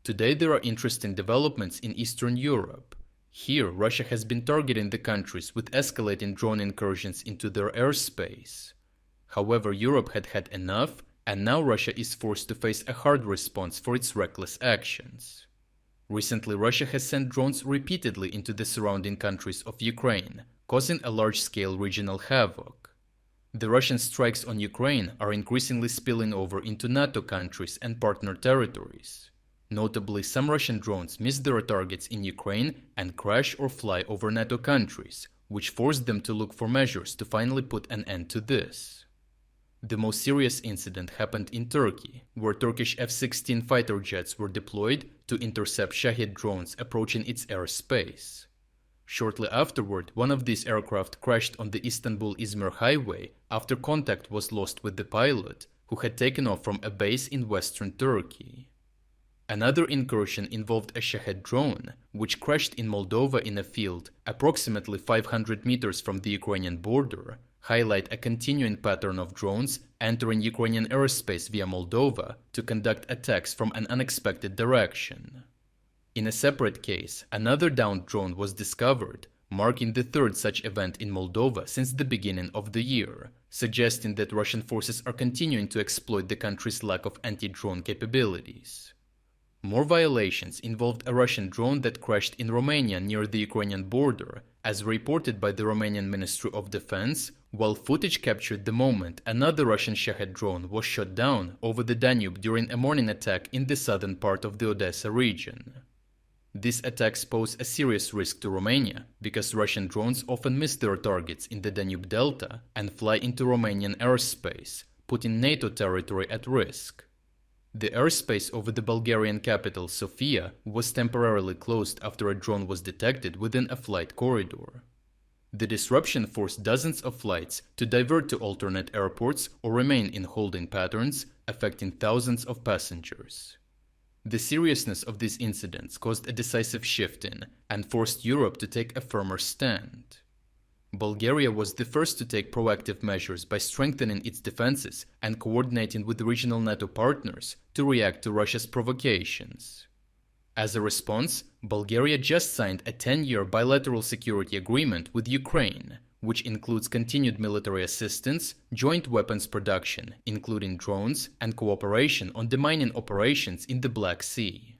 Today there are interesting developments in Eastern Europe. Here, Russia has been targeting the countries with escalating drone incursions into their airspace. However, Europe had had enough, and now Russia is forced to face a hard response for its reckless actions. Recently, Russia has sent drones repeatedly into the surrounding countries of Ukraine, causing a large-scale regional havoc. The Russian strikes on Ukraine are increasingly spilling over into NATO countries and partner territories. Notably, some Russian drones miss their targets in Ukraine and crash or fly over NATO countries, which forced them to look for measures to finally put an end to this. The most serious incident happened in Turkey, where Turkish F-16 fighter jets were deployed to intercept Shahed drones approaching its airspace. Shortly afterward, one of these aircraft crashed on the Istanbul-Izmir highway after contact was lost with the pilot, who had taken off from a base in western Turkey. Another incursion involved a Shahed drone, which crashed in Moldova in a field approximately 500 meters from the Ukrainian border, highlight a continuing pattern of drones entering Ukrainian airspace via Moldova to conduct attacks from an unexpected direction. In a separate case, another downed drone was discovered, marking the third such event in Moldova since the beginning of the year, suggesting that Russian forces are continuing to exploit the country's lack of anti-drone capabilities. More violations involved a Russian drone that crashed in Romania near the Ukrainian border, as reported by the Romanian Ministry of Defense, while footage captured the moment another Russian Shahed drone was shot down over the Danube during a morning attack in the southern part of the Odesa region. These attacks pose a serious risk to Romania, because Russian drones often miss their targets in the Danube Delta and fly into Romanian airspace, putting NATO territory at risk. The airspace over the Bulgarian capital, Sofia, was temporarily closed after a drone was detected within a flight corridor. The disruption forced dozens of flights to divert to alternate airports or remain in holding patterns, affecting thousands of passengers. The seriousness of these incidents caused a decisive shift in and forced Europe to take a firmer stand. Bulgaria was the first to take proactive measures by strengthening its defenses and coordinating with regional NATO partners to react to Russia's provocations. As a response, Bulgaria just signed a 10-year bilateral security agreement with Ukraine, which includes continued military assistance, joint weapons production, including drones, and cooperation on demining operations in the Black Sea.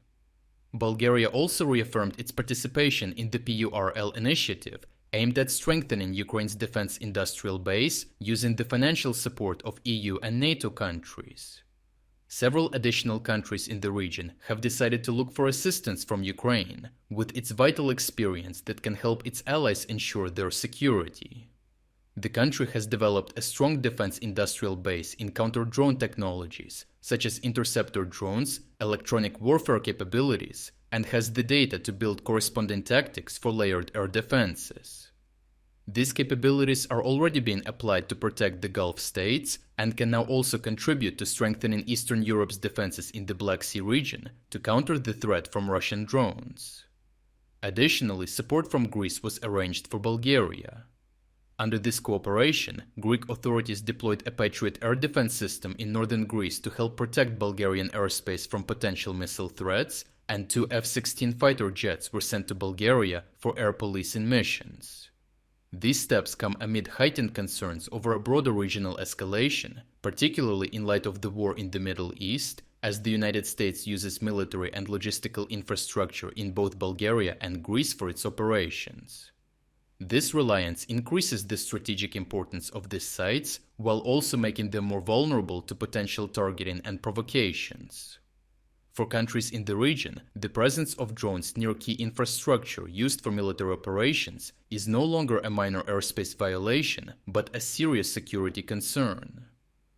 Bulgaria also reaffirmed its participation in the PURL initiative, aimed at strengthening Ukraine's defense industrial base using the financial support of EU and NATO countries. Several additional countries in the region have decided to look for assistance from Ukraine, with its vital experience that can help its allies ensure their security. The country has developed a strong defense industrial base in counter-drone technologies, such as interceptor drones, electronic warfare capabilities, and has the data to build corresponding tactics for layered air defenses. These capabilities are already being applied to protect the Gulf states and can now also contribute to strengthening Eastern Europe's defenses in the Black Sea region to counter the threat from Russian drones. Additionally, support from Greece was arranged for Bulgaria. Under this cooperation, Greek authorities deployed a Patriot air defense system in northern Greece to help protect Bulgarian airspace from potential missile threats, and 2 F-16 fighter jets were sent to Bulgaria for air policing missions. These steps come amid heightened concerns over a broader regional escalation, particularly in light of the war in the Middle East, as the United States uses military and logistical infrastructure in both Bulgaria and Greece for its operations. This reliance increases the strategic importance of these sites, while also making them more vulnerable to potential targeting and provocations. For countries in the region, the presence of drones near key infrastructure used for military operations is no longer a minor airspace violation, but a serious security concern.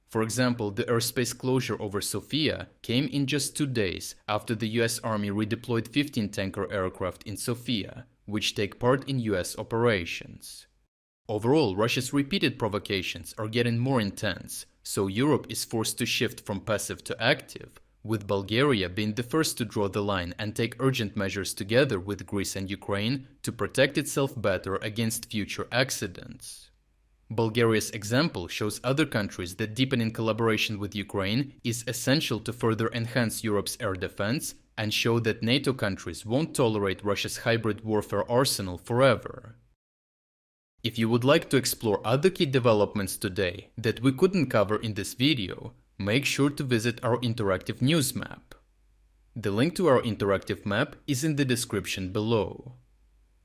For example, the airspace closure over Sofia came in just 2 days after the US Army redeployed 15 tanker aircraft in Sofia, which take part in US operations. Overall, Russia's repeated provocations are getting more intense, so Europe is forced to shift from passive to active, with Bulgaria being the first to draw the line and take urgent measures together with Greece and Ukraine to protect itself better against future accidents. Bulgaria's example shows other countries that deepening collaboration with Ukraine is essential to further enhance Europe's air defense and show that NATO countries won't tolerate Russia's hybrid warfare arsenal forever. If you would like to explore other key developments today that we couldn't cover in this video, make sure to visit our interactive news map. The link to our interactive map is in the description below.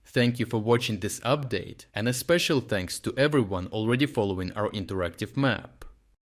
Thank you for watching this update, and a special thanks to everyone already following our interactive map.